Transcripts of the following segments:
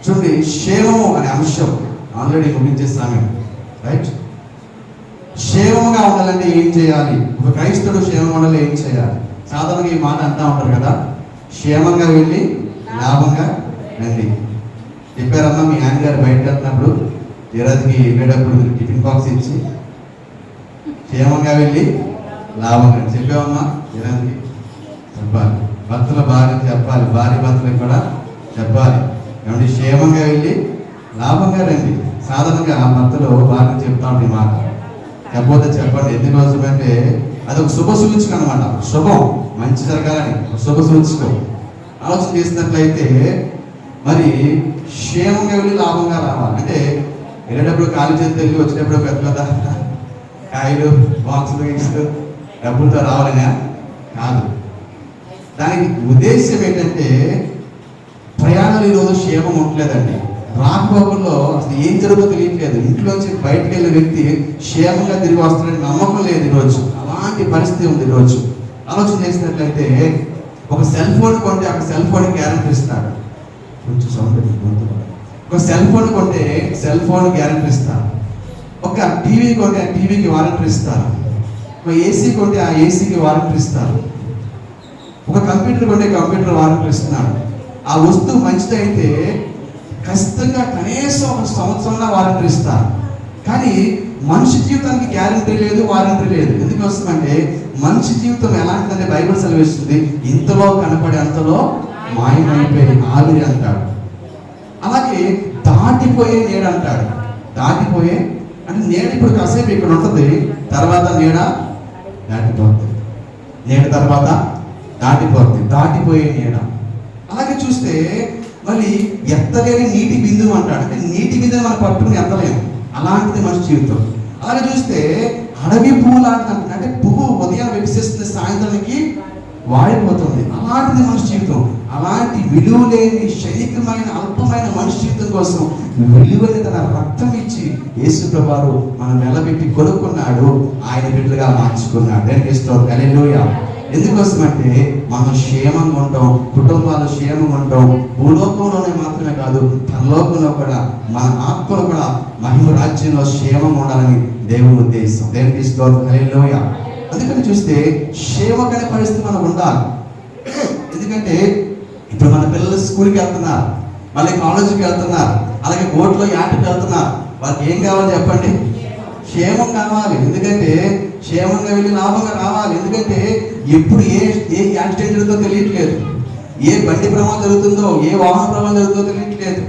చూడండి, క్షేమము అనే అంశం ఆల్రెడీ ముగించేస్తాను, రైట్? క్షేమంగా ఉండాలంటే ఏం చేయాలి? ఒక క్రైస్తవుడు క్షేమంగా ఉండాలి ఏం చేయాలి? సాధారణంగా ఈ మాట అంటూ ఉంటారు కదా, క్షేమంగా వెళ్ళి లాభంగా రండి. చెప్పారమ్మా, మీ ఆయన గారు బయటకు వెళ్తున్నప్పుడు తీరాదికి వెళ్ళేటప్పుడు మీరు టిఫిన్ బాక్స్ ఇచ్చి క్షేమంగా వెళ్ళి లాభంగా చెప్పావమ్మా? తీరాదికి చెప్పాలి, భర్తల భార్య చెప్పాలి, భార్య భర్తలకు కూడా చెప్పాలి, ఏమంటే క్షేమంగా వెళ్ళి లాభంగా రండి. సాధారణంగా భర్తలు భార్యను చెప్తా ఉంటాయి మాట, చెప్పకపోతే చెప్పండి. ఎందుకోసమంటే అది ఒక శుభ సూచిక అనమాట. శుభం, మంచి జరగాలని ఒక శుభ సూచిక. ఆలోచన చేసినట్లయితే మరి క్షేమంగా వెళ్ళి లాభంగా రావాలి అంటే వెళ్ళేటప్పుడు ఖాళీ చేతి వెళ్ళి వచ్చేటప్పుడు పెద్ద పెద్ద కాయలు బాక్సులు ఇస్తూ డబ్బులతో రావాలనే కాదు. దానికి ఉద్దేశం ఏంటంటే ప్రయాణాలు ఈరోజు క్షేమం ఉండలేదండి. రాకపోకల్లో అసలు ఏం జరుగుతుందో తెలియట్లేదు. ఇంట్లోంచి బయటకు వెళ్ళే వ్యక్తి క్షేమంగా తిరిగి వస్తాడని నమ్మకం లేదు ఈరోజు. అలాంటి పరిస్థితి ఉంది ఈరోజు. ఆలోచన చేసినట్లయితే ఒక సెల్ ఫోన్ కొంటే ఆ సెల్ ఫోన్ గ్యారెంటీ ఇస్తాడు. కొంచెం సౌండ్, ఒక సెల్ ఫోన్ కొంటే సెల్ ఫోన్ గ్యారెంటీ ఇస్తారు. ఒక టీవీ కొంటే ఆ టీవీకి వారంటీ ఇస్తారు. ఒక ఏసీ కొంటే ఆ ఏసీకి వారంటీ ఇస్తారు. ఒక కంప్యూటర్ కొంటే కంప్యూటర్ వారంటీ ఇస్తున్నాడు. ఆ వస్తువు మంచిదైతే ఖచ్చితంగా కనీసం ఒక సంవత్సరంలో వారంటీ ఇస్తారు. కానీ మనిషి జీవితానికి గ్యారంటీ లేదు, వారంటీ లేదు. ఎందుకు వస్తుందంటే మనిషి జీవితం ఎలాంటిదంటే బైబిల్ సెలవిస్తుంది, ఇంతలో కనపడే అంతలో మాయమైపోయి ఆవిరి అంటాడు. అలాగే దాటిపోయే నీడ అంటాడు. దాటిపోయే అంటే నీడ ఇప్పుడు కాసేపు ఇక్కడ ఉంటుంది, తర్వాత నీడ దాటిపోతుంది, నీడ తర్వాత దాటిపోతుంది, దాటిపోయే నీడ. అలాగే చూస్తే మళ్ళీ ఎత్తలేని నీటి బిందువు అంటాడు. అంటే నీటి బిందువు మనం పట్టుకుని ఎత్తలేము, అలాంటిది మనిషి జీవితం. అలాగే చూస్తే అడవి పువ్వు లాంటిది, అంటే పువ్వు ఉదయం వికసిస్తుంది, సాయంత్రానికి వాడిపోతుంది, అలాంటిది మనిషి జీవితం. అలాంటి విలువ లేని శైలికమైన అల్పమైన మనిషి జీవితం కోసం విలువని తన రక్తం ఇచ్చి యేసు ప్రభువు మనం నిలబెట్టి కొనుక్కున్నాడు, ఆయన బిడ్డలుగా మార్చుకున్నాడు. దానికి స్తోత్రం, హల్లెలూయా. ఎందుకోసం అంటే మనం క్షేమంగా ఉంటాం, కుటుంబాలు క్షేమంగా ఉంటాం. భూలోకంలోనే మాత్రమే కాదు, పరలోకంలో కూడా మన ఆత్మలు కూడా మహిమ రాజ్యంలో క్షేమంగా ఉండాలని దేవుని ఉద్దేశం. దేవునికి స్తోత్రం, హల్లెలూయా. అందుకని చూస్తే క్షేమకర పరిస్థితి మనం ఉండాలి. ఎందుకంటే ఇప్పుడు మన పిల్లలు స్కూల్కి వెళ్తున్నారు, మళ్ళీ కాలేజీకి వెళ్తున్నారు, అలాగే బోట్లో యాటకి వెళ్తున్నారు. వాళ్ళకి ఏం కావాలి చెప్పండి? క్షేమం కావాలి. ఎందుకంటే క్షేమంగా వెళ్ళి లాభంగా రావాలి. ఎందుకంటే ఎప్పుడు ఏ యాక్సిడెంట్ జరుగుతుందో తెలియట్లేదు, ఏ బండి ప్రమాదం జరుగుతుందో, ఏ వాహన ప్రమాదం జరుగుతుందో తెలియట్లేదు.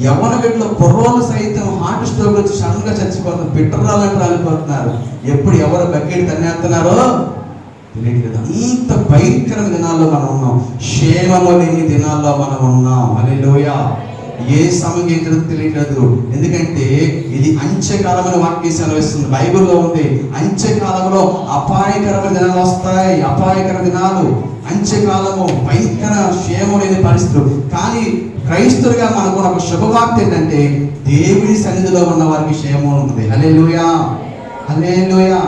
యవ్వన వీటిలో కుర్రోళ్ళు సైతం హార్ట్ స్ట్రోక్ వచ్చి సడన్గా చచ్చిపోతున్నారు, పిట్టరాలంటే రాలిపోతున్నారు. ఎప్పుడు ఎవరు బకెట్ తన్నేస్తున్నారో తెలియట్లేదు. అంత భయంకరమైన దినాల్లో మనం ఉన్నాం, క్షేమము లేని దినాల్లో మనం ఉన్నాం. హల్లెలూయా. ఏ సమయం ఏం జరుగుతుందో తెలియట్లేదు. ఎందుకంటే ఇది అంత్యకాలమైన వాక్యం సెలవిస్తుంది, బైబిల్లో ఉంది. అంత్యకాలంలో అపాయకరమైన దినాలు వస్తాయి, అపాయకర దినాలు, అంత్యకాలము, భయంకర క్షేమం లేని పరిస్థితులు. కానీ క్రైస్తవులుగా మనకున్న ఒక శుభవార్త ఏంటంటే దేవుని సన్నిధిలో ఉన్న వారికి క్షేమం ఉంటుంది. హల్లెలూయా, హల్లెలూయా.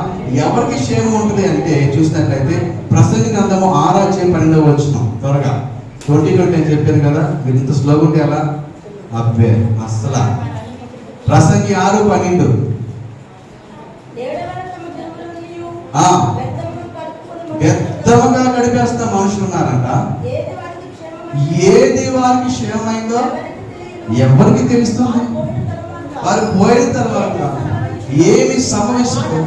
ఎవరికి క్షేమం ఉంటుంది అంటే చూసినట్లయితే ప్రసంగి గ్రంథము 6:12 త్వరగా 20 అని చెప్పాను కదా, మీరు ఇంత స్లోగా ఉంటే ఎలా? అబ్బే అస్సలా. ప్రసంగి 6:12 వ్యర్థముగా గడిపేస్తున్న మనుషులు ఉన్నారంట. ఏది వారికి క్షేమైందో ఎవరికి తెలుస్తుంది? వారు పోయిన తర్వాత ఏమి సంభవిస్తుందో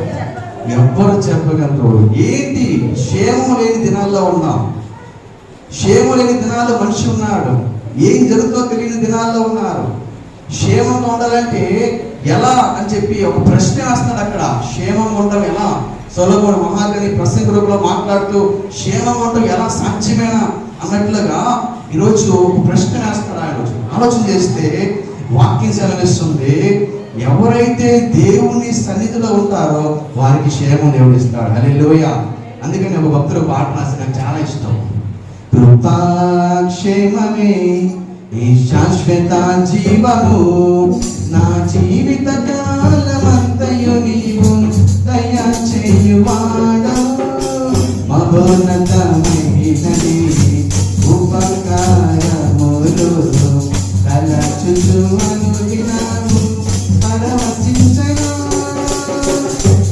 ఎవ్వరు చెప్పగలరు. ఏంటి? క్షేమం లేని దినాల్లో ఉన్నాం. క్షేమం లేని దినాల్లో మనిషి ఉన్నాడు, ఏం జరుగుతుందో తెలియని దినాల్లో ఉన్నారు. క్షేమంగా ఉండాలంటే ఎలా అని చెప్పి ఒక ప్రశ్న వేస్తున్నాడు అక్కడ. క్షేమంగా ఉండడం ఎలా? సొలొమోను మహాగణి ప్రసంగులో మాట్లాడుతూ క్షేమంగా ఉండడం ఎలా సాధ్యమేనా అన్నట్లుగా ఈరోజు ఒక ప్రశ్న వేస్తాడు ఆయన. ఆలోచన చేస్తే వాక్యం సెలవిస్తుంది, ఎవరైతే దేవుని సన్నిధిలో ఉంటారో వారికి క్షేమం దేవుడు ఇస్తాడు. హల్లెలూయా. అందుకని ఒక భక్తుడు పాట రాసి నాకు చాలా ఇష్టం. కృపాక్షేమమే ఈ శాశ్వత జీవము, నా జీవిత కాలమంతయు నీవు దయ చేయువాడవు, మహోన్నతమైనది ఉపకారములు తలచు వచ్చుచు అనుదినము పరవశించెను.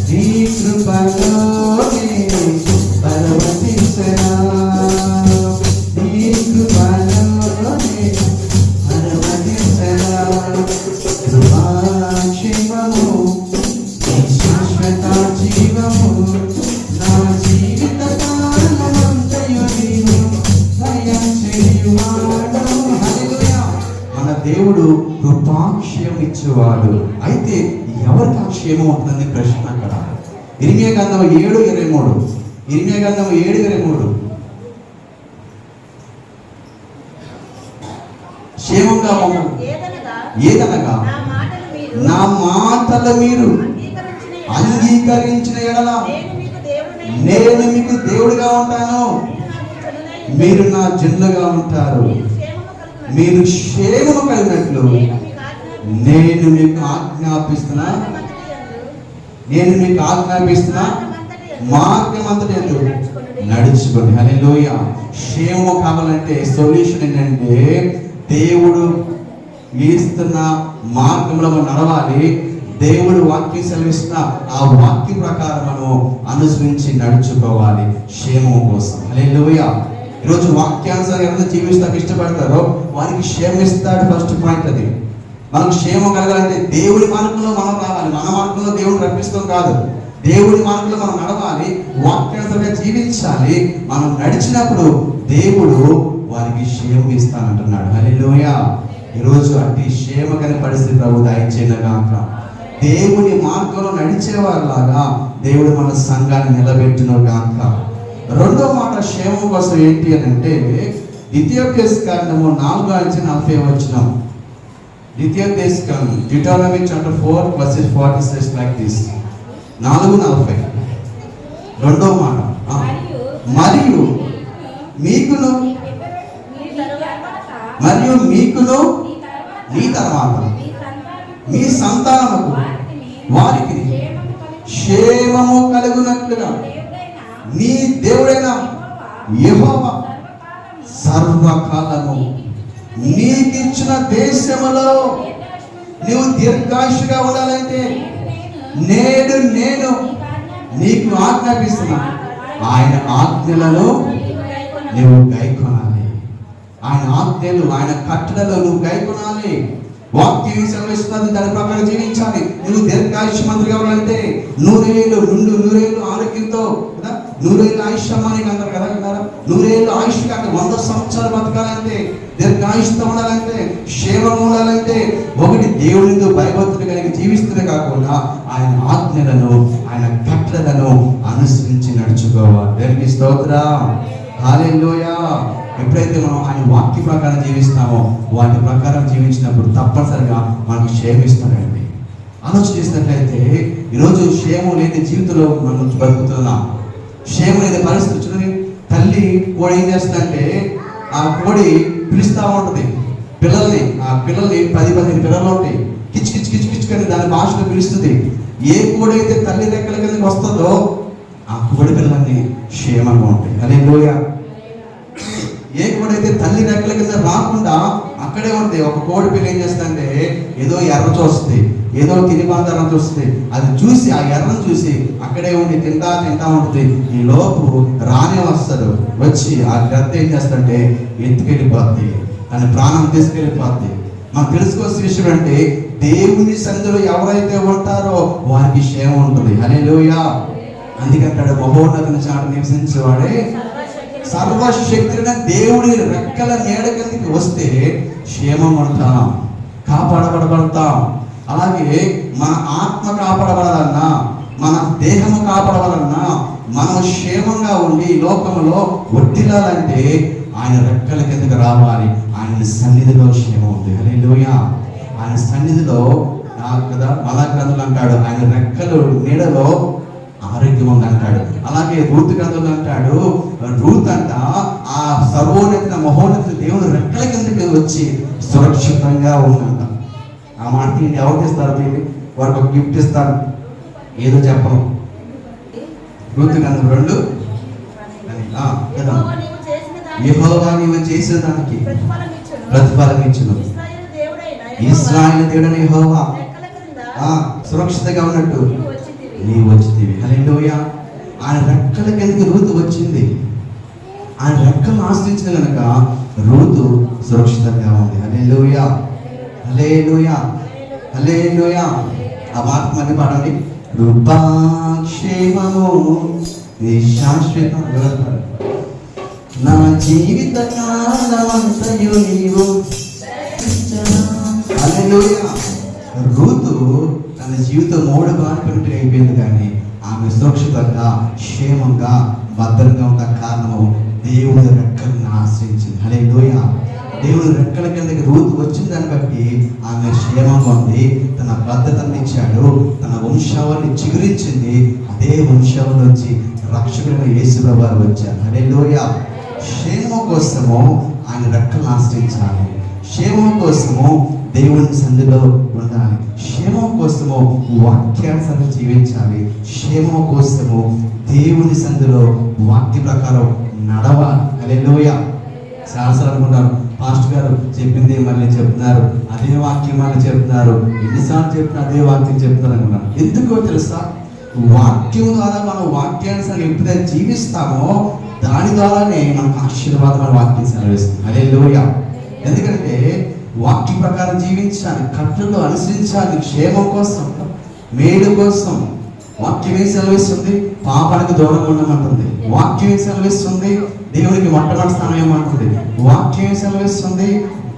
నీ కృపలోనే పరవశించెను. నీ కృపలోనే పరవశించెను. కృపాక్షేమము శాశ్వత జీవము నా జీవిత కాలమంతయు నీవు దయచేయువాడు. హల్లెలూయా. మన దేవుడు కృపాక్షేమం ఇచ్చేవాడు. అయితే ఎవరికి ఆ క్షేమం ఉంటుందని ప్రశ్న అక్కడ. ఇర్మియా గ్రంథం 7:23. ఇర్మియా గ్రంథం 7:23. క్షేమంగా ఏదనగా నా మాటలు మీరు అంగీకరించిన ఎడల నేను మీకు దేవుడిగా ఉంటాను, మీరు నా జనులుగా ఉంటారు. మీరు క్షేమము కలిగినట్లు నేను మీకు ఆజ్ఞాపిస్తున్నా మార్గం అంతటి నడుచుకోండి. హల్లెలూయా. క్షేమము కావాలంటే సొల్యూషన్ ఏంటంటే దేవుడు ఇస్తున్న మార్గంలో మనం నడవాలి. దేవుడు వాక్యం సెలవిస్తున్న ఆ వాక్య ప్రకారం మనం అనుసరించి నడుచుకోవాలి క్షేమం కోసం. హల్లెలూయా. ఈరోజు వాక్యానుసారం ఎవరైతే జీవిస్తానికి ఇష్టపడతారో వారికి క్షేమం ఇస్తాడు. ఫస్ట్ పాయింట్ అది. మనకు క్షేమం కలగాలంటే దేవుడి మార్గంలో మనం రావాలి. మన మార్గంలో దేవుడు రప్పిస్తాం కాదు, దేవుడి మార్గంలో మనం నడవాలి, వాక్యానుసారంగా జీవించాలి. మనం నడిచినప్పుడు దేవుడు వారికి క్షేమం ఇస్తానంటున్నాడు. హల్లెలూయా. ఈరోజు అట్టి క్షేమకర పరిస్థితి ప్రభు దయచేయను గాక. దేవుని మార్గంలో నడిచేవారిలాగా దేవుడు మన సంఘాన్ని నిలబెట్టును గాక. రెండో మాట క్షేమం కోసం ఏంటి అని అంటే ద్వితీయోపదేశకాండము 4:40. ద్వితీయోపదేశకాండం Deuteronomy chapter 4:40 says like this. 4:40. రెండో మాట, మరియు మీకును మీ తర్వాత మీ సంతానముకు వారికి క్షేమము కలుగునట్లుగా నీ దేవుడైన యెహోవా సర్వకాలము నీకిచ్చిన దేశములో నీవు దీర్ఘాయుషుగా ఉండాలంటే నేడు నేను నీకు ఆజ్ఞాపిస్తున్నా. ఆయన ఆజ్ఞలను నువ్వు గైకొనాలి. ఆయన ఆజ్ఞలు, ఆయన కట్టడలు నువ్వు గైకొనాలి. వాక్యం సెలవిస్తున్నది, దాని ప్రకారం జీవించాలి. నువ్వు దీర్ఘాయుష్మంతుడు కావాలంటే 100 ఏళ్ళు నుండి 100 ఏళ్ళు ఆరోగ్యంతో కదా, 100 ఏళ్ళు ఆయుష్మానికి అంటారు కదా, 100 ఏళ్ళు ఆయుష్ కాక 100 సంవత్సరాలు బతకాలంటే, దీర్ఘాయుష్తో ఉండాలంటే, క్షేమం ఉండాలంటే ఒకటి దేవుడితో భయభక్తులు కలిగి జీవిస్తూనే కాకుండా ఆయన ఆజ్ఞలను, ఆయన కట్టడలను అనుసరించి నడుచుకోవాలి. దేవునికి స్తోత్రం. హల్లెలూయా. ఎప్పుడైతే మనం ఆయన వాక్య ప్రకారం జీవిస్తామో వాటి ప్రకారం జీవించినప్పుడు తప్పనిసరిగా మనకు క్షేమిస్తాడండి. ఆలోచన చేసినట్లయితే ఈరోజు క్షేమం లేని జీవితంలో మనం బతుకుతున్నాం. క్షేమం లేని పరిస్థితి చూడండి. తల్లి కోడి ఏం చేస్తుందంటే ఆ కోడి పిలుస్తూ ఉంటుంది పిల్లల్ని. ఆ పిల్లల్ని 10-15 పిల్లలు ఉంటాయి. కిచ్ కిచ్ కిచ్ కిచ్ అని దాని భాషలో పిలుస్తుంది. ఏ కోడి అయితే తల్లి రెక్కల కిందకి వస్తుందో ఆ కోడి పిల్లల్ని క్షేమంగా ఉంటాయి. హల్లెలూయా. ఏ కోడి అయితే తల్లి రెక్కల కింద రాకుండా అక్కడే ఉంటాయి. ఒక కోడి పిల్ల ఏం చేస్తుందంటే ఏదో ఎర్ర చూస్తుంది, ఏదో తిరిబాంధారం చూస్తుంది. అది చూసి ఆ ఎర్రను చూసి అక్కడే ఉండి తింటా ఉంటుంది. ఈ లోపు రానే వస్తాడు. వచ్చి ఆ గద్ద ఏం చేస్తుంటే ఎత్తుకెళ్ళిపోద్ది, తన ప్రాణం తీసుకెళ్ళిపోద్ది. మనం తెలుసుకోవాల్సిన విషయం అంటే దేవుని సన్నిధిలో ఎవరైతే ఉంటారో వారికి క్షేమం ఉంటుంది. హల్లెలూయా. అందుకంటాడు మహోన్నతుని చాటు నివసించేవాడే సర్వశక్తులైన దేవుడి రెక్కల నీడ కిందకి వస్తే క్షేమం ఉంటాం, కాపాడబడతాం. అలాగే మన ఆత్మ కాపాడబడాలన్నా, మన దేహము కాపాడబడాలన్నా, మనం క్షేమంగా ఉండి లోకంలో వర్ధిల్లాలంటే ఆయన రెక్కల కిందకి రావాలి. ఆయన సన్నిధిలో క్షేమం ఉంది. హల్లెలూయా. ఆయన సన్నిధిలో కదా మలాకి గ్రంథంలో అంటాడు ఆయన రెక్కలు నీడలో ఆరోగ్యం ఉంది అంటాడు. అలాగే రూతు గ్రంథంలో అంటాడు రూత్ అంట ఆ సర్వోన్నత మహోన్నత దేవుడు రెక్కల కిందకి వచ్చి సురక్షితంగా ఉందంట. ఆ మాట ఎవరికి ఇస్తారు? వారికి ఒక గిఫ్ట్ ఇస్తాను, ఏదో చెప్పను. రూతు గ్రంథం 2 యెహోవా నీవు చేసిన దానికి ప్రతిఫలం ఇచ్చును. ఇశ్రాయేలు దేవుడైన యెహోవా రెక్కల క్రింద సురక్షితంగా ఉన్నట్టు నీవు వచ్చితివి. నీవు వచ్చితివి. హల్లెలూయా. ఆయన రెక్కల కిందకి రూతు వచ్చింది. ఆయన రెక్కలు ఆశ్రయించిన కనుక రూతు సురక్షితంగా ఉంది. హల్లెలూయా, హల్లెలూయా, హల్లెలూయా. ఆ మాట మళ్ళీ పాడండి. కృపాక్షేమము నీ శాశ్వతం. నా జీవిత కాలమంతయు నీవు. హల్లెలూయా. రూతు తన జీవితం 3 బారినట్టు అయిపోయింది, కానీ ఆమె సురక్షితంగా క్షేమంగా భద్రంగా ఉన్న కారణము దేవుని రెక్కలను ఆశ్రయించింది. హల్లెలూయా. దేవుని రెక్కల కిందకి రూతు వచ్చిన దాన్ని బట్టి ఆమె క్షేమంగా ఉంది. తన భద్రతను ఇచ్చాడు, తన వంశావళిని చిగురించింది. అదే వంశావళి నుంచి రక్షకుడైన యేసుప్రభువు వారు వచ్చారు. హల్లెలూయా. క్షేమం కోసము ఆయన రెక్కలను ఆశ్రయించాలి. క్షేమం కోసము దేవుని సన్నిధిలో ఉండాలి. క్షేమం కోసము వాక్యానుసారం జీవించాలి. క్షేమం కోసము దేవుని సన్నిధిలో వాక్య ప్రకారం నడవాలి. హల్లెలూయా. శాస్త్రం అనుకుంటారు, పాస్టర్ గారు చెప్పింది మళ్ళీ చెప్తున్నారు, అదే వాక్యం మళ్ళీ చెప్తున్నారు, ఎన్నిసార్లు చెప్పినా అదే వాక్యం చెప్తున్నారు అనుకున్నాను. ఎందుకో తెలుసా? వాక్యం ద్వారా మనం వాక్యానుసారం ఎప్పుడైతే జీవిస్తామో దాని ద్వారానే మనకు ఆశీర్వాదమైన వాక్యం సెలవిస్తుంది. హల్లెలూయా. ఎందుకంటే వాక్యం ప్రకారం జీవించాలి, కట్టులో అనుసరించాలి. క్షేమం కోసం, మేలు కోసం. వాక్యం ఏం సెలవిస్తుంది? పాపానికి దూరంగా ఉండమంటుంది. వాక్యం ఏం సెలవిస్తుంది? దేవునికి మొట్టమొదటి స్థానం ఏమంటుంది? వాక్యం ఏం సెలవిస్తుంది?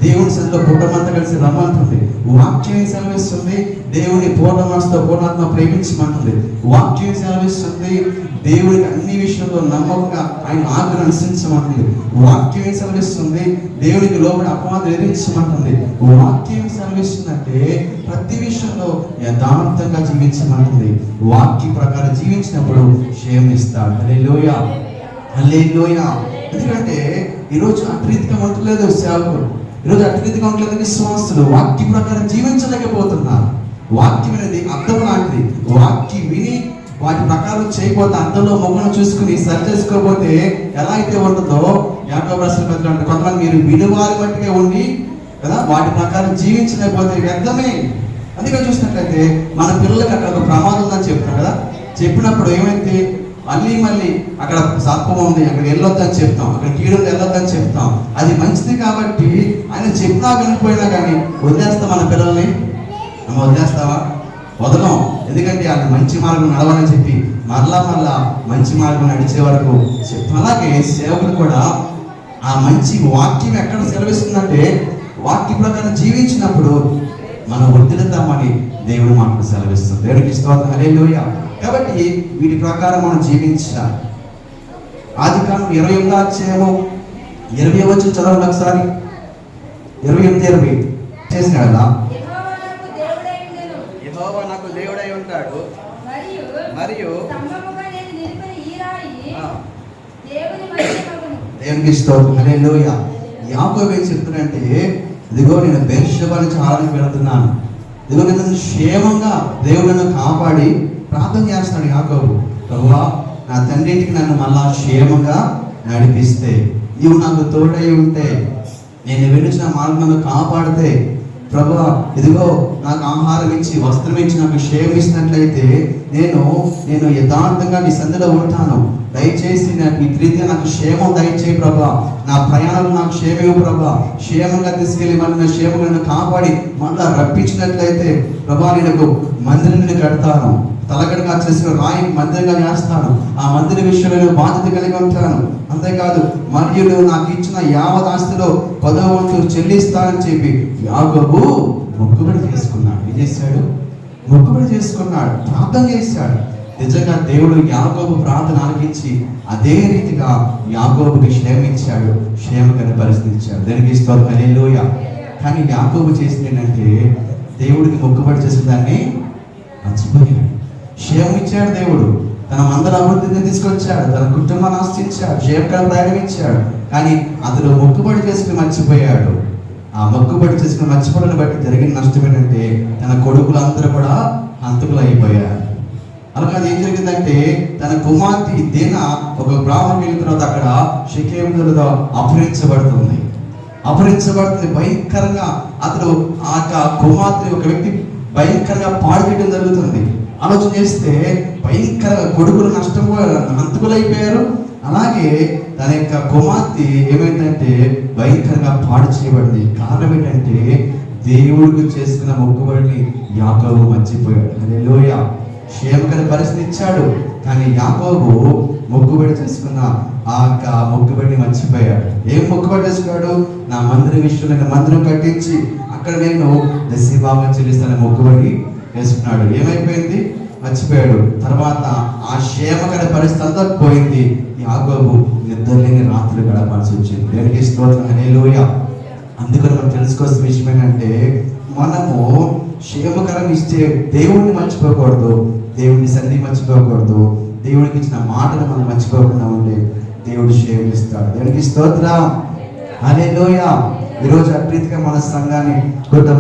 దేవుని సన్నిధిలో కుటుంబంతో కలిసి రమ్మంటుంది. వాక్యం ఏం సెలవిస్తుంది? దేవుని పూర్ణ మనసుతో పూర్ణాత్మ ప్రేమించమంటుంది. వాక్యం సెలవిస్తుంది దేవునికి అన్ని విషయంలో నమ్మకంగా ఆయన ఆజ్ఞను అనుసరించమంటుంది. వాక్యం సెలవిస్తుంది దేవునికి లోబడి అపవాదం ఎదిరించమంటుంది. వాక్యం సెలవిస్తుందంటే ప్రతి విషయంలో యథార్థంగా జీవించమంటుంది. వాక్య ప్రకారం జీవించినప్పుడు క్షేమిస్తాడు. హల్లెలూయా, హల్లెలూయా. ఎందుకంటే ఈరోజు అట్రీతిగా ఉండలేదు సేవకుడు, ఈరోజు అట్రీతిగా ఉండలేదు విశ్వాసులు. వాక్య ప్రకారం జీవించలేకపోతున్నారు. వాక్యం అనేది అర్థం లాంటిది. వాక్యం విని వాటి ప్రకారం చేయకపోతే, అర్థంలో మొక్కను చూసుకుని సరి చేసుకోకపోతే ఎలా అయితే ఉంటుందో, యాకోబు రాసిన పత్రిక అంటే కొంతమంది మీరు వినువారి బట్టిగా ఉండి కదా వాటి ప్రకారం జీవించలేకపోతే వ్యర్థమే. అందుకే చూసినట్లయితే మన పిల్లలకి అక్కడ ఒక ప్రమాదం ఉందని చెప్తాం కదా, చెప్పినప్పుడు ఏమైతే మళ్ళీ అక్కడ సర్పం ఉంది, అక్కడ వెళ్ళొద్దని చెప్తాం, అక్కడ కీడు వెళ్ళొద్దని చెప్తాం. అది మంచిది కాబట్టి ఆయన చెప్పినా వినిపోయినా కానీ వదిలేస్తాం మన పిల్లల్ని. మనం వదిలేస్తావా? వదలం. ఎందుకంటే ఆయన మంచి మార్గం నడవాలని చెప్పి మరలా మంచి మార్గం నడిచే వరకు చెప్తాం. అలాగే సేవకులు కూడా ఆ మంచి వాక్యం ఎక్కడ సెలవిస్తుందంటే వాక్య ప్రకారం జీవించినప్పుడు మనం వదిలేద్దామని దేవుడు మాకు సెలవిస్తుంది. దేవుడికి స్తోత్రం. హల్లెలూయా. కాబట్టి వీటి ప్రకారం మనం జీవించాలి. ఆదికాండం 28వ అధ్యాయము 20వ వచనం చదవండి ఒకసారి. 28:20 చేసిన కదా, యెహోవా నాకు దేవుడై ఉంటాడు మరియు దేవునికి స్తోత్రం. హల్లెలూయా. యాకోబు ఏం చెప్తున్నాడంటే, ఇదిగో నేను బెర్షెబా నుంచి హారానికి వెళ్తున్నాను, ఇదిగో నేను క్షేమంగా దేవుడు నన్ను కాపాడి ప్రార్థన చేస్తాడు యాకోబు. ప్రభువా, నా తండ్రికి నన్ను మళ్ళా క్షేమంగా నడిపిస్తే, నీవు నాకు తోడై ఉంటే, నేను వెళ్తున్న మార్గంలో కాపాడితే, ప్రభువా ఇదిగో నాకు ఆహారం ఇచ్చి వస్త్రం ఇచ్చి నాకు క్షేమం ఇచ్చినట్లయితే నేను యథార్థంగా నీ సన్నిధిలో ఉంటాను. దయచేసి నాకు ఈ రీతిగా నాకు క్షేమం దయచేయి ప్రభా. నా ప్రయాణం నాకు క్షేమం ప్రభా. క్షేమంగా తీసుకెళ్ళి మన క్షేమంగా నన్ను కాపాడి మళ్ళా రప్పించినట్లయితే ప్రభా, నేను మందిరాన్ని కడతాను, తలగడగా చేసిన రాయి మందిరంగా చేస్తాను. ఆ మందిర విషయంలో నేను బాధ్యత కలిగి ఉంటాను. అంతేకాదు మరియు నువ్వు నాకు ఇచ్చిన యావత్ ఆస్తిలో 10వ వంతు చెల్లిస్తానని చెప్పి యాకోబు మొక్కుబడి చేసుకున్నాడు. ఏం చేశాడు? మొక్కుబడి చేసుకున్నాడు, ప్రార్థన చేశాడు. నిజంగా దేవుడు యాకోబు ప్రార్థన ఆలకించి అదే రీతిగా యాకోబుకి క్షేమించాడు, క్షేమకర పరిస్థితి ఇచ్చాడు. దానికి స్తోత్రం. హల్లెలూయా. కానీ యాకోబు చేసింది ఏంటంటే దేవుడికి మొక్కుబడి చేసిన దాన్ని మర్చిపోయాడు. క్షేమం ఇచ్చాడు దేవుడు, తన మందర అభివృద్ధిని తీసుకొచ్చాడు, తన కుటుంబాన్ని ఆశించాడు, క్షేమకర ప్రయాణం ఇచ్చాడు. కానీ అతను మొక్కుబడి చేసుకుని మర్చిపోయాడు. ఆ మొక్కుబడి చేసుకుని మర్చిపోవడాన్ని బట్టి జరిగిన నష్టం ఏంటంటే తన కొడుకులందరూ కూడా హంతకులు అయిపోయారు. అలాగే ఏం జరిగిందంటే తన కుమార్తె దిన ఒక బ్రాహ్మణుని తర్వాత అక్కడ షెకెములో అపహరించబడుతుంది. అపహరించబడుతుంది. భయంకరంగా అతడు ఆ కుమార్తె ఒక వ్యక్తి భయంకరంగా పాడుచేయడం జరుగుతుంది. ఆలోచన చేస్తే భయంకరంగా కొడుకులు నష్టపోయారు, హంతకులైపోయారు. అలాగే తన యొక్క కుమార్తె ఏమైందంటే భయంకరంగా పాడు చేయబడింది. కారణం ఏంటంటే దేవుడికి చేసుకున్న మొక్కుబడిని యాకోబు మర్చిపోయాడు. హల్లెలూయా. క్షేమకర పరిస్థితి ఇచ్చాడు, కానీ యాకోబు మొక్కుబడి చేసుకున్న ఆ మొక్కుబడిని మర్చిపోయాడు. ఏం మొక్కుబడి చేసుకున్నాడు? నా మందిరం విషయంలో నేను మందిరం కట్టించి అక్కడ నేను దశభాగం చెల్లిస్తానని మొక్కుబడి వేసుకున్నాడు. ఏమైపోయింది? మర్చిపోయాడు. తర్వాత ఆ క్షేమకర పరిస్థితి అంతా పోయింది. యాకోబు నిద్రలేని రాత్రులు గడపాల్సి వచ్చింది. దేవునికి స్తోత్రం. హల్లెలూయా. అందుకని మనం తెలుసుకోవాల్సిన విషయం ఏంటంటే మనము క్షేమకరం ఇచ్చే దేవుడిని మర్చిపోకూడదు, దేవుడిని సన్నిధి మర్చిపోకూడదు. దేవుడికి ఇచ్చిన మాటను మనం మర్చిపోకుండా ఉంటే దేవుడు క్షేమం ఇస్తాడు. దేవునికి స్తోత్రం. హల్లెలూయా. ఈరోజు అట్రీతిగా మన సంఘాన్ని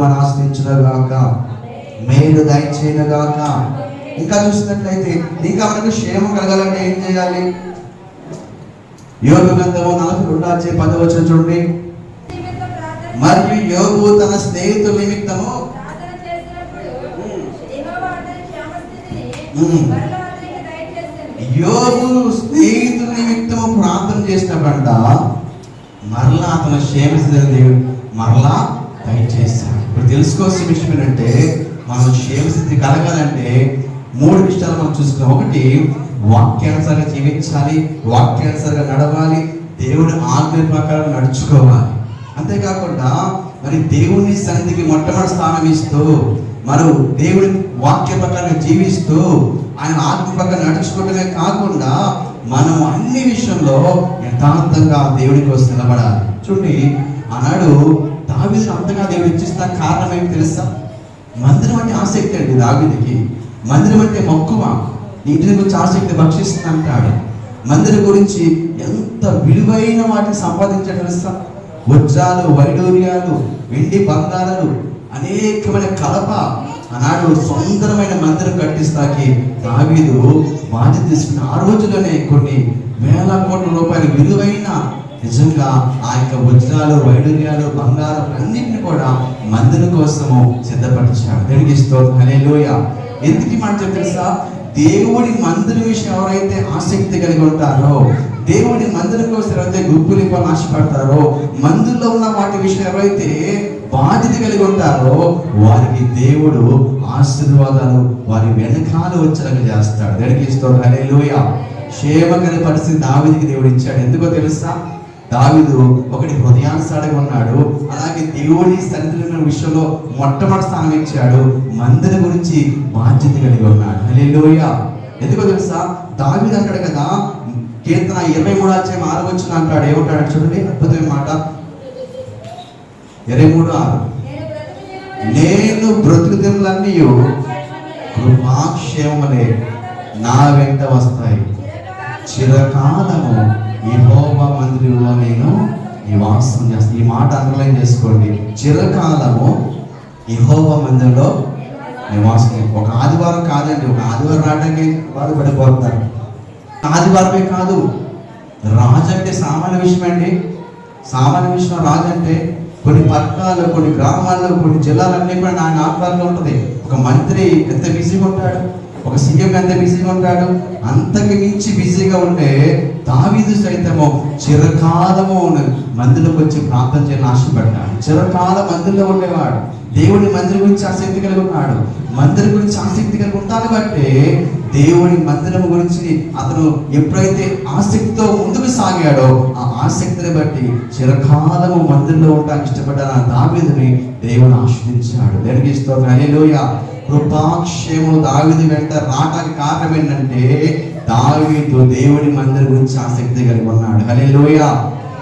మన ఆశ్రయించుగాక, మేలు దయచేయనుగాక. ఇంకా చూసినట్లయితే ఇంకా మనకు క్షేమం కలగాలంటే ఏం చేయాలి? యోబు గ్రంథము 42:10 చూడండి. మరియు యోబు తన స్నేహితుల నిమిత్తము యోబు స్నేహితుల నిమిత్తము ప్రార్థన చేసినప్పుడంట మరలా అతను క్షేమస్థితిని మరలా దయచేస్తాడు. ఇప్పుడు తెలుసుకోవాల్సిన విషయం ఏంటంటే మనం క్షేమస్థితి కలగాలంటే 3 విషయాలు మనం చూసుకున్నాం. ఒకటి, వాక్యానుసారంగా జీవించాలి, వాక్యానుసారంగా నడవాలి, దేవుడి ఆజ్ఞ ప్రకారం నడుచుకోవాలి. అంతేకాకుండా మరి దేవుని సన్నిధికి మొట్టమొదటి స్థానం ఇస్తూ మనం దేవుడి వాక్య ప్రకారం జీవిస్తూ ఆయన ఆత్మ ప్రకారం నడుచుకోవడమే కాకుండా మనం అన్ని విషయంలో యథార్థంగా దేవుడి కోసం నిలబడాలి. చూడండి, ఆనాడు దావీదును అంతగా దేవుడు ఇచ్చిస్తున్న కారణం ఏంటి తెలుసా? మందిరం అంటే ఆసక్తి అండి దావీదుకి. మందిరం అంటే మక్కువ, ఇంటిని గురించి ఆసక్తి భక్షిస్తుంది అంటాడు. మందిరం గురించి ఎంత విలువైన వాటిని సంపాదించాడు తెలుసా? వజ్రాలు, వైడూర్యాలు, వెండి బంగారాలు, అనేకమైన కలప. ఆనాడు సుందరమైన మందిరం కట్టిస్తాకి దావీదు బాధ్యత తీసుకున్న ఆ రోజుల్లోనే కొన్ని వేల కోట్ల రూపాయల విలువైన నిజంగా ఆ యొక్క వజ్రాలు, వైడూర్యాలు, బంగారం అన్నింటిని కూడా మందిరం కోసము సిద్ధపరిచాడు. దేవునికి స్తోత్రం. హల్లెలూయా. ఎందుకు మాట తెలుసా? దేవుడి మందిరం విషయం ఎవరైతే ఆసక్తి కలిగి ఉంటారో, దేవుడి మందిరం కోసం ఎవరైతే గుప్పులిపోని ఆశపడతారో, మందిరంలో ఉన్న వాటి విషయం ఎవరైతే బాధ్యత కలిగి ఉంటారో వారికి దేవుడు ఆశీర్వాదాలు వారి వెనకాల వచ్చేలాగా చేస్తాడు. దేవునికి స్తోత్రం. హల్లెలూయా. క్షేమకర పరిస్థితి దావీదుకి దేవుడు ఇచ్చాడు. ఎందుకో తెలుసా? దావీదు ఒకటి హృదయానుసారంగా ఉన్నాడు, అలాగే దేవుడి సన్నిధిలో విషయంలో మొట్టమొదటి స్థానం ఇచ్చాడు, మందిరం గురించి బాధ్యత కలిగి ఉన్నాడు. హల్లెలూయా. ఎందుకో తెలుసా? దావీదు అంటాడు కదా, కీర్తన 23:6 అంటాడు. ఏమంటాడు చూడండి, అద్భుతమైన మాట. 23:6 నేను బ్రతుకు దినములన్నీ కృపాక్షేమములే నా వెంట వస్తాయి, చిరకాలము యెహోవా మందిరంలో నేను నివాసం చేస్తాను. ఈ మాట అండర్లైన్ చేసుకోండి. చిరకాలము యెహోవా మందిరంలో నివాసం. ఒక ఆదివారం కాదండి, ఒక ఆదివారం రావడానికి బాధపడిపోతారు. ఆదివారమే కాదు, రాజు అంటే సామాన్య విషయం అండి. సామాన్య విషయం రాజు అంటే కొన్ని పట్టణాలు, కొన్ని గ్రామాల్లో, కొన్ని జిల్లాలన్నీ కూడా ఆయన ఆధ్వర్యంలో ఉంటుంది. ఒక మంత్రి ఎంత బిజీగా ఉంటాడు, ఒక సీఎం ఎంత బిజీగా ఉంటాడు, అంతకు మించి బిజీగా ఉంటే దావీదు సైతము చిరకాలము మందిరంలోకి వచ్చి ప్రార్థన చేయాలని ఆశపడ్డాడు. చిరకాలం మందిరంలో ఉండేవాడు. దేవుడి మందిరం గురించి ఆసక్తి కలిగి ఉన్నాడు. మందిరం గురించి ఆసక్తి కలిగి ఉంటాను బట్టి దేవుడి మందిరం గురించి అతను ఎప్పుడైతే ఆసక్తితో ముందుకు సాగాడో ఆ ఆసక్తిని బట్టి చిరకాలము మందిరంలో ఉండడానికి ఇష్టపడ్డాను ఆ దావీదుని దేవుడు ఆశ్రయించాడు. దేవునికి స్తోత్రం. హల్లెలూయా. కృపాక్షేమము దావీదు వెంట రావడానికి కారణం ఏంటంటే దావీదు దేవుడి మందిరం గురించి ఆసక్తి కలిగి ఉన్నాడు. హల్లెలూయా.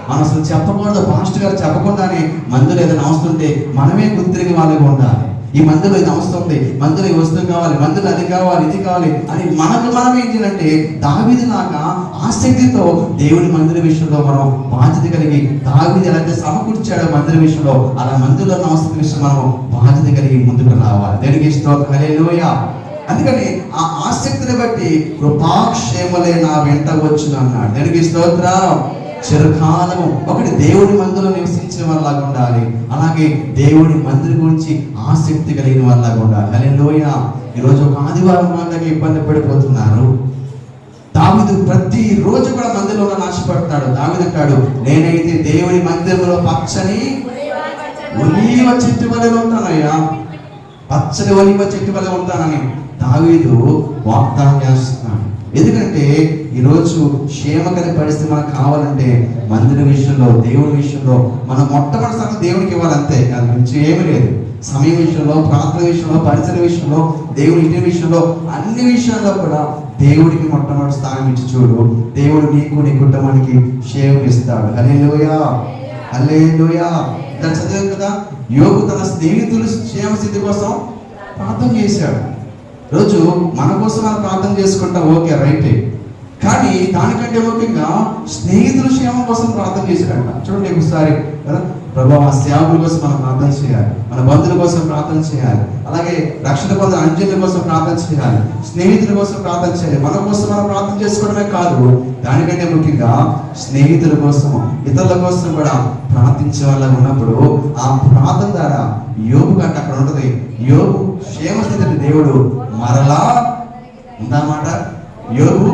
మనం అసలు చెప్పకూడదు, పాస్టర్ గారు చెప్పకుండానే మందులో ఏదైనా అవసరం ఉంటే మనమే గుర్తిరిగి వాళ్ళకి ఉండాలి. ఈ మందులో ఇది అవసరం ఉంది, మందులో ఈ వస్తువు కావాలి, మందులో అది కావాలి, ఇది కావాలి అని మనం ఏం చేయాలంటే దావీదు లాగా ఆసక్తితో దేవుడి మందిర విషయంలో మనం బాధ్యత కలిగి, దావీదు ఎలాంటి సమకూర్చాడో మందిర విషయంలో అలా మందిలో అవసరం విషయం మనం బాధ్యత కలిగి ముందుకు రావాలి. దేవునికి స్తోత్రం. హల్లెలూయా. అందుకని ఆ ఆసక్తిని బట్టి కృపాక్షేమలే నా వెంట వచ్చును అన్నాడు. దేవునికి స్తోత్రం. చిరకాలము ఒకటి దేవుని మందిలో నివసించే వాళ్ళలాగా ఉండాలి, అలాగే దేవుని మందిరం గురించి ఆసక్తి కలిగిన వాళ్ళలాగా ఉండాలి. హల్లెలూయా. ఈరోజు ఒక ఆదివారం నాటకి ఇబ్బంది పడిపోతున్నారు. దావీదు ప్రతి రోజు కూడా మందిరంలో నాశపడతాడు. దావీదు అంటాడు, నేనైతే దేవుని మందిరంలో పచ్చని ఒలీవ చెట్టు వలె ఉంటానయ్యా, పచ్చని ఒలీవ చెట్టు వలె ఉంటానని దావీదు వాగ్దానం చేస్తున్నాడు. ఎందుకంటే ఈరోజు క్షేమకర పరిస్థితి మనకు కావాలంటే మందిర విషయంలో, దేవుని విషయంలో మనం మొట్టమొదటిసారి దేవునికి ఇవ్వాలంతే, దాని గురించి ఏమీ లేదు. సమయం విషయంలో, ప్రార్థన విషయంలో, పరిసర విషయంలో, దేవుని ఇంటి విషయంలో, అన్ని విషయాల్లో కూడా దేవుడికి మొట్టమొదటి స్థానం ఇచ్చి చూడు. దేవుడు నీకు, నీ కుటుంబానికి క్షేమం ఇస్తాడు. హల్లెలూయా, హల్లెలూయా. ఇక్కడ చదివాం కదా, యోబు తన స్నేహితులు క్షేమ స్థితి కోసం ప్రార్థన చేశాడు. రోజు మన కోసం మనం ప్రార్థన చేసుకుంటాం, ఓకే రైటే, కానీ దానికంటే ముఖ్యంగా స్నేహితుల క్షేమం కోసం ప్రార్థన చేశాడంట. చూడండి ఒకసారి కదా, ప్రభు ఆ సేవకుల కోసం మనం ప్రార్థన చేయాలి, మన బంధువుల కోసం ప్రార్థన చేయాలి, అలాగే రక్షణ పొందిన అంజనుల కోసం ప్రార్థన చేయాలి, స్నేహితుల కోసం ప్రార్థన చేయాలి. మన కోసం మనం ప్రార్థన చేసుకోవడమే కాదు, దానికంటే ముఖ్యంగా స్నేహితుల కోసం, ఇతరుల కోసం కూడా ప్రార్థించే వాళ్ళ ఉన్నప్పుడు ఆ ప్రార్థన ద్వారా యోబు కంటే అక్కడ ఉంటుంది, యోబు క్షేమస్థితిని దేవుడు మరలా ఉందన్నమాట. యోబు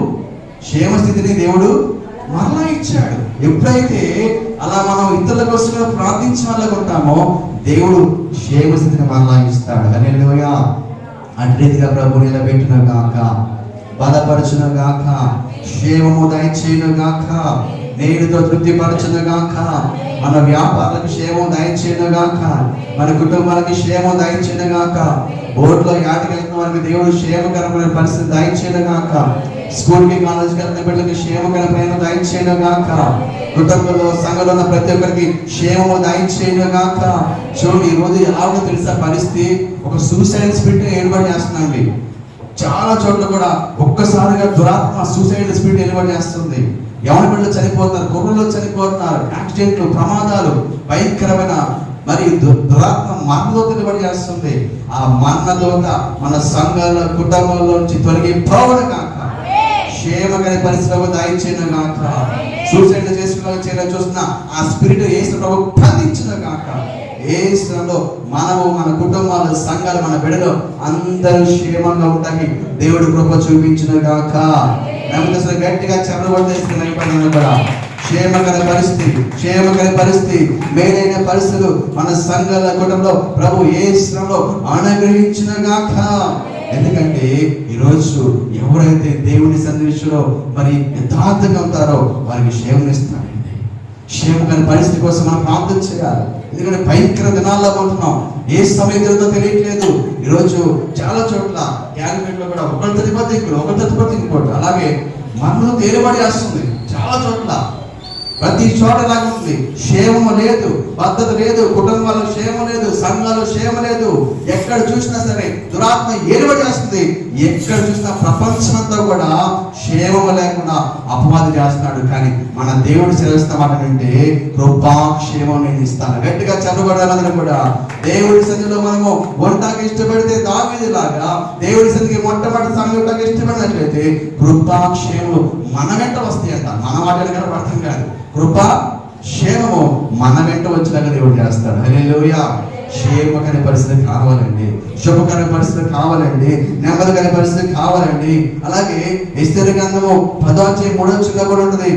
క్షేమస్థితిని దేవుడు మరలా ఇచ్చాడు. ఎప్పుడైతే అలా మనం ఇతరుల కోసం ప్రార్థించే వాళ్ళకు ఉంటామో దేవుడు క్షేమస్థితిని మరలా ఇస్తాడు. హల్లెలూయా. అటు రీతిగా ప్రభు నిలబెట్టును గాక, బలపరచును గాక, క్షేమము దయచేయును గాక, నేడుతో తృప్తిపరచును గాక, మన వ్యాపారాలకు క్షేమం దయచేయును గాక, మన కుటుంబాలకి క్షేమం దయచేయును గాక, బోర్డులో యాటికి వెళ్తున్న వారికి దేవుడు క్షేమకరమైన పరిస్థితి దయచేయును గాక, స్కూల్కి కాలేజ్కి వెళ్తున్న బిడ్డలకి క్షేమకరమైన దయచేయును గాక, కుటుంబంలో సంఘంలో ఉన్న ప్రతి ఒక్కరికి క్షేమము దయచేయును గాక. చూడండి, ఈ రోజు ఎలా ఉందో తెలుసా పరిస్థితి, ఒక సూసైడ్ స్పిరిట్ ఏర్పాటు చేస్తున్నాండి. చాలా చోట్ల కూడా ఒక్కసారిగా దురాత్మ సూసైడ్ స్పిరిట్ ఏర్పాటు చేస్తుంది. ఎవరి బిడ్డలు చనిపోతున్నారు, కుర్రలు చనిపోతున్నారు, యాక్సిడెంట్లు, ప్రమాదాలు, భయంకరమైన మరి దురాత్మ మరణదోతని బడి చేస్తుంది. ఆ మరణదోత మన సంఘాల కుటుంబంలోంచి తొలగిపోవడం కాక, క్షేమకర పరిస్థితులకు దయచేయను గాక, సూసైడ్ చేసుకున్న చూస్తున్న ఆ స్పిరిట్ యేసు ప్రభు బంధించిన గాక. యేసులో మనము, మన కుటుంబాలు, సంఘాలు, మన బిడ్డలు అందరూ క్షేమంగా ఉంటాయి దేవుడు కృప చూపించిన గాక. నమ్మకం గట్టిగా చెప్పబడుతుంది కూడా. క్షేమకర పరిస్థితి, మేలైన పరిస్థితులు మన సంఘాల కుటుంబంలో ప్రభు యేసులో అనుగ్రహించిన గాక. ఎందుకంటే ఈరోజు ఎవరైతే దేవుని సన్నిధిలో మరి యథార్థంగా ఉంటారో వారికి క్షేమం ఇస్తాడండి. క్షేమకర పరిస్థితి కోసం మనం ప్రార్థన చేయాలి. ఎందుకంటే భయంకర దినాల్లో ఉంటున్నాం, ఏ సమయం జరుగుతుందో తెలియట్లేదు. ఈరోజు చాలా చోట్ల క్యాలిక్యులేట్లో కూడా ఒకరి తదుపరి ఇంకోటి, అలాగే మనలో తేలిబడి వస్తుంది. చాలా చోట్ల ప్రతి చోట లాగా ఉంది, క్షేమము లేదు, భద్రత లేదు, కుటుంబాల్లో క్షేమం లేదు, సంఘాలు క్షేమం లేదు. ఎక్కడ చూసినా సరే దురాత్మ ఏలుబడి చేస్తుంది. ఎక్కడ చూసినా ప్రపంచమంతా కూడా క్షేమము లేకుండా అపవాది చేస్తున్నాడు. కానీ మన దేవుడు సెలవిస్తామంటే కృపాక్షేమం నేను ఇస్తాను. గట్టిగా చెప్పబడాలని కూడా దేవుడి సన్నిధిలో మనము వంటకి ఇష్టపడితే దావీదులాగా దేవుడి సన్నిధికి మొట్టమొదటి సమయంలోకి ఇష్టపడినట్లయితే కృపాక్షేమం మన వెంట వస్తాయంట. మన వాటిని కూడా అర్థం కాదు, కృపా క్షేమము మన వెంట వచ్చేలాగా దేవుడు చేస్తాడు. హల్లెలూయా. క్షేమకర పరిస్థితి కావాలండి, శుభకర పరిస్థితి కావాలండి, నెమ్మదికర పరిస్థితి కావాలండి. అలాగే ఎస్తేరు గ్రంథము 10:3 కూడా ఉంటుంది.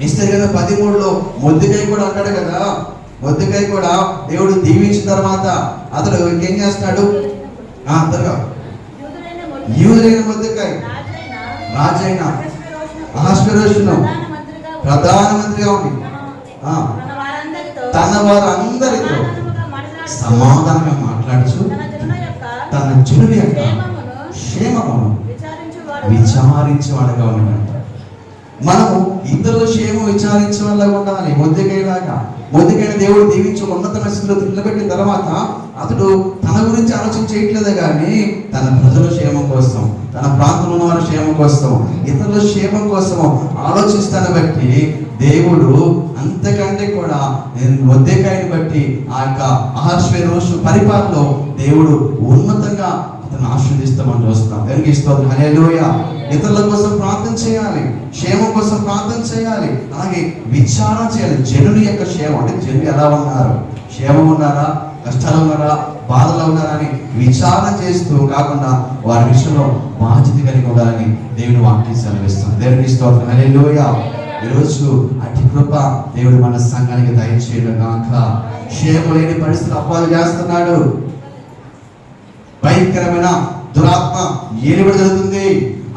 ఎస్తేరు గ్రంథం 13లో మొర్దెకై కూడా అంటాడు కదా, మొర్దెకై కూడా దేవుడు దీవించిన తర్వాత అతడు ఏం చేస్తున్నాడు, యూదులైన మొర్దెకై రాజైన అహష్వేరోషును ప్రధానమంత్రిగా ఉండి తన వారందరితో సమాధానంగా మాట్లాడుచు తన జనుల యొక్క క్షేమమును విచారించేవాడుగా ఉన్నాడు. మనము ఇతరుల క్షేమం విచారించే వాళ్ళగా ఉండాలి. మొర్దెకైన దేవుడు దీవించి ఉన్నతమైన స్థితిలో నిలబెట్టిన తర్వాత అతడు తన గురించి ఆలోచించేయట్లేదే కానీ తన ప్రజల క్షేమం కోసం, తన ప్రాంతంలో ఉన్న వారి క్షేమం కోసం, ఇతరుల క్షేమం కోసం ఆలోచిస్తాను బట్టి దేవుడు అంతకంటే కూడా మొర్దెకైని బట్టి ఆ యొక్క అహష్వేరోషు పరిపాలనలో దేవుడు ఉన్నతంగా అతను ఆశీర్వదిస్తామని చూస్తున్నాం. దేవునికి స్తోత్రం. హల్లెలూయా. ఇతరుల కోసం ప్రార్థన చేయాలి, క్షేమం కోసం ప్రార్థన చేయాలి, అలాగే విచారణ చేయాలి. జనుని యొక్క క్షేమం అంటే జనులు ఎలా ఉన్నారు, క్షేమం ఉన్నారా, కష్టాలు ఉన్నారా, బాధలు ఉన్నారా అని విచారణ చేస్తూ కాకుండా వారి విషయంలో బాధ్యత కలిగి ఉండాలని దేవుని వాక్యం సెలవిస్తుంది. దేవునికి స్తోత్రం. హల్లెలూయా. ఈరోజు అతి కృప దేవుడు మన సంఘానికి దయచేయడం గాక. క్షేమం లేని పరిస్థితులు అప్పాలు చేస్తున్నాడు. భయంకరమైన దురాత్మ ఏలుబడి జరుగుతుంది.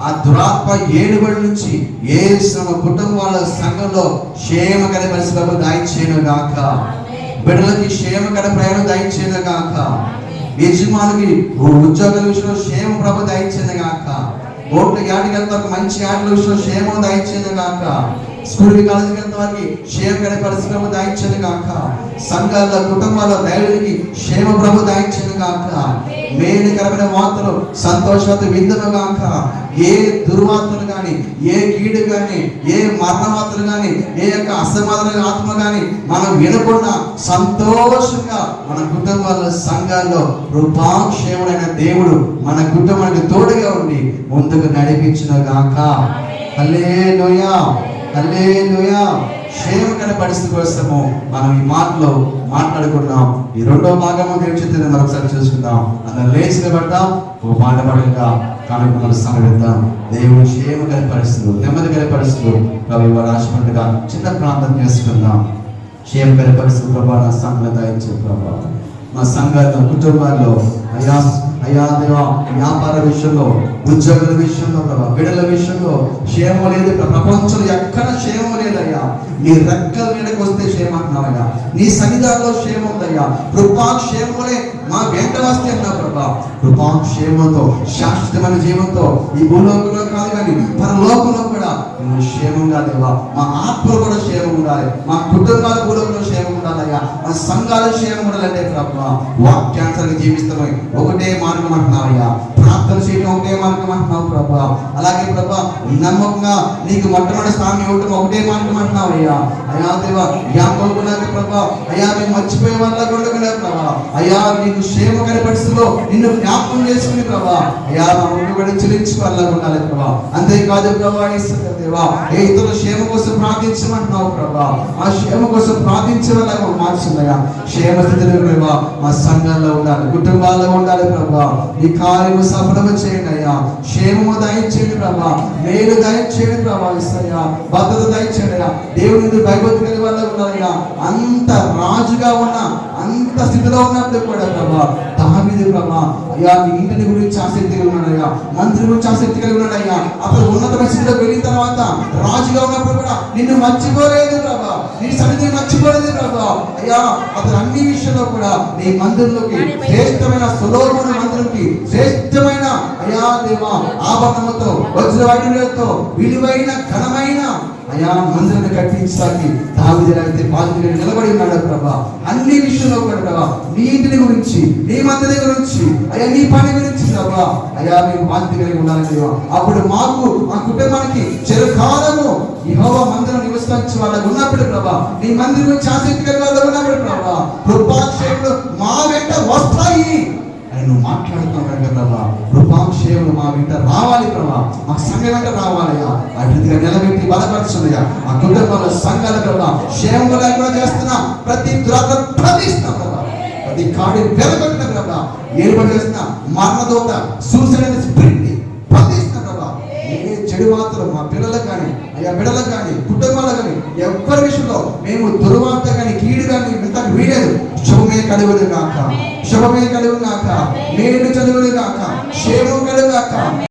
ఆ దురాత్మ ఏలుబడి నుంచి ఏ శ్రమ కుటుంబాల సంఘంలో క్షేమకర పరిస్థితులకు దయచేయడం గాక. బిడ్డలకి క్షేమకర ప్రయాణం దయచేయడం గాక. యజమానికి ఉద్యోగాల విషయంలో క్షేమ ప్రభు దయచేయడం గాక. ఓట్ల యాడికి వెళ్తే మంచి యాడ్ల విషయంలో క్షేమం దయచేయడం గాక. స్కూల్కి కాలేజీకి వెళ్తే వారికి క్షేమకర పరిస్థితులు దయచేయడం గాక. సంఘాల కుటుంబాల దైవుడికి క్షేమ ప్రభు దయచేయడం గాక. మేలుకరమైన వార్తలు సంతోషాలు విందును గాక. ఏ దుర్వార్తలు కానీ, ఏ కీడు కానీ, ఏ మరణ వార్తలు కానీ, ఏ యొక్క అసమాధాన ఆత్మ కానీ మనం వినకుండా సంతోషంగా మన కుటుంబాల సంఘాల్లో కృపాక్షేముడైన దేవుడు మన కుటుంబానికి తోడుగా ఉండి ముందుకు నడిపించిన గాక. హల్లెలూయా. హల్లెలూయా. క్షేమకర పరిస్థితి కోసము మనం ఈ మాటలో మాట్లాడుకున్నాం. ఈ రెండో భాగము దేవుని చిత్తాన్ని మరొకసారి చూసుకుందాం. అందరం లేచి నిలబడతాం. ఓ మాట పడగా కానుకలు సమర్థిద్దాం. దేవుడు క్షేమకర పరిస్థితులు, నెమ్మదికర పరిస్థితులు ప్రభు రాసినట్టుగా చిన్న ప్రాంతం చేసుకుందాం. క్షేమకర పరిస్థితులు ప్రభావ నా సంఘాలు దయచే ప్రభావ, మా సంఘాల్లో కుటుంబాల్లో అయ్యా దేవా, వ్యాపార విషయంలో, ఉద్యోగుల విషయంలో ప్రభావ, బిడ్డల విషయంలో క్షేమం లేదు. ప్రపంచంలో ఎక్కడ క్షేమం లేదయ్యా. నీ రెక్కల మీదకి వస్తే క్షేమం అంటున్నావయ్యా. నీ సన్నిధానంలో క్షేమం ఉందయ్యా. కృపాక్షేమలే మా వెంట వస్తే అన్నావు ప్రభా. కృపాక్షేమంతో శాశ్వతమైన జీవంతో ఈ భూలోకంలో కాదు కానీ పరలోకంలో కూడా నువ్వు క్షేమంగా దేవా. మా ఆత్మలు కూడా క్షేమం ఉండాలి, మా కుటుంబాల భూలోకంలో క్షేమం ఉండాలయ్యా. మా సంఘాల క్షేమం ఉండాలంటే ప్రభా వాక్యాంశానికి జీవిస్తామై ఒకటే మార్గం అంటున్నావయ్యా. ప్రార్థన చేయడం ఒకటే మార్గం అంటున్నావు ప్రభా. అలాగే ప్రభా నమ్మకంగా నీకు మొట్టమొదటి స్థానం ఇవ్వటం ఒకటే మార్గం అంటున్నావయ్యా. అయ్యా దేవా జ్ఞాపకున్నాక ప్రభా, అయ్యా మేము మర్చిపోయే వాళ్ళ కూడా ప్రభా, అయ్యా నీకు క్షేమకర పరిస్థితిలో నిన్ను జ్ఞాపకం చేసుకుని ప్రభా, అయ్యా మా ముట్టుబడి చెల్లించుకోవాలా ఉండాలి ప్రభా. అంతేకాదు ప్రభా దేవా, ఏ ఇతరుల క్షేమ కోసం ప్రార్థించమంటున్నావు ప్రభా. ఆ క్షేమ కోసం ప్రార్థించే వాళ్ళగా మార్చుందయ్యా. క్షేమ స్థితిలో ప్రభా మా సంఘంలో ఉండాలి, కుటుంబాల్లో ఉండాలి ప్రభా. ఈ కార్యము సఫలము చేయండి అయ్యా. క్షేమము దయచేయండి ప్రభా, మేలు దయచేయండి ప్రభా. ఇస్తయ్యా భద్రత దయచేయండి అయ్యా. దేవుని భయభక్తి కలిగి వాళ్ళ ఉండాలయ్యా. అంత రాజుగా ఉన్న, అంత స్థితిలో ఉన్నప్పుడు కూడా ప్రభా దావీదు ప్రభా, అయ్యా నీ ఇంటిని గురించి ఆసక్తి కలిగి ఉన్నాడయ్యా, మంత్రి గురించి ఆసక్తి కలిగి ఉన్నాడయ్యా. అప్పుడు ఉన్నతమైన స్థితిలో వెళ్ళిన తర్వాత రాజుగా ఉన్నప్పుడు కూడా నిన్ను మర్చిపోలేదు ప్రభా, నీ సన్నిధిని మర్చిపోలేదు ప్రభా. అయ్యా అతను అన్ని విషయంలో కూడా నీ మందిరంలోకి శ్రేష్టమైన సొలొమోను మందిరంకి శ్రేష్టమైన అయ్యా దేవా ఆభరణములతో వజ్రవైడూర్యాలతో విలువైన ఘనమైన అయ్యా మందిరాన్ని కట్టించడానికి దావీదు బాధ్యతగా నిలబడి ఉన్నాడు ప్రభా. అన్ని విషయంలో కూడా ప్రభా నీ ఇంటిని గురించి, నీ మందిరం గురించి, అయ్యా నీ పని గురించి ప్రభా అయ్యా మేము బాధ్యత కలిగి ఉండాలి దేవా. అప్పుడు మాకు, మా కుటుంబానికి చిరకాలము యెహోవా మందిరం నివసించే వాళ్ళకు ఉన్నప్పుడు ప్రభా, నీ మందిరం గురించి ఆసక్తి కలిగి వాళ్ళకు ఉన్నప్పుడు ప్రభా కృపాక్షేములు మా వెంట వస్తాయి అని నువ్వు మాట్లాడుతున్నావు కదా. కృపాక్షేములు మా వెంట రావాలి ప్రభా, మా సంఘం వెంట రావాలయ్యా. అభివృద్ధిగా నిలబెట్టి బలపరుచున్నాయా ఆ కుటుంబాల సంఘాల ప్రభా. క్షేమం లేకుండా చేస్తున్నా ప్రతి దురాత్మ ప్రతిష్ఠ ప్రభా, ప్రతి కాడి వెలగొట్టిన ప్రభా, ఏర్పాటు చేస్తున్న మరణదోత సూసైడ్ స్పిరిట్ ని ప్రతిష్ఠ ప్రభా. ఏ చెడు మాత్రం మా పిల్లలకు కానీ, అయ్యా బిడ్డలకు కానీ, కుటుంబాలకు కానీ ఎవరి విషయంలో మేము దుర్వార్త కానీ, కీడు కానీ వింతకు వీలేదు. శుభమే కలుగును గాక, శుభమే కలుగును గాక, మేలు కలుగును గాక, క్షేమం కలుగును గాక.